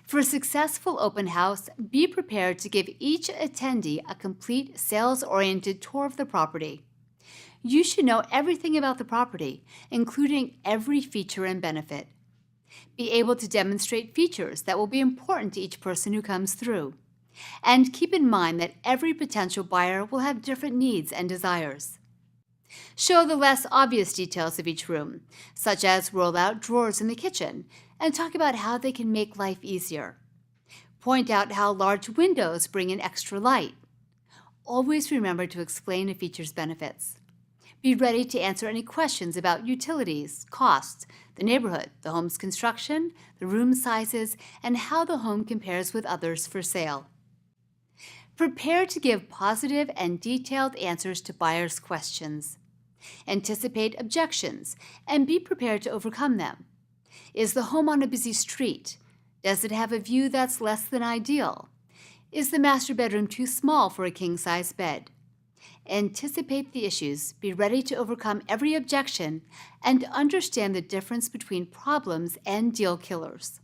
For a successful open house, be prepared to give each attendee a complete sales-oriented tour of the property. You should know everything about the property, including every feature and benefit. Be able to demonstrate features that will be important to each person who comes through. And keep in mind that every potential buyer will have different needs and desires. Show the less obvious details of each room, such as roll out drawers in the kitchen, and talk about how they can make life easier. Point out how large windows bring in extra light. Always remember to explain a feature's benefits. Be ready to answer any questions about utilities, costs, the neighborhood, the home's construction, the room sizes, and how the home compares with others for sale. Prepare to give positive and detailed answers to buyers' questions. Anticipate objections and be prepared to overcome them. Is the home on a busy street? Does it have a view that's less than ideal? Is the master bedroom too small for a king-size bed? Anticipate the issues, be ready to overcome every objection, and understand the difference between problems and deal killers.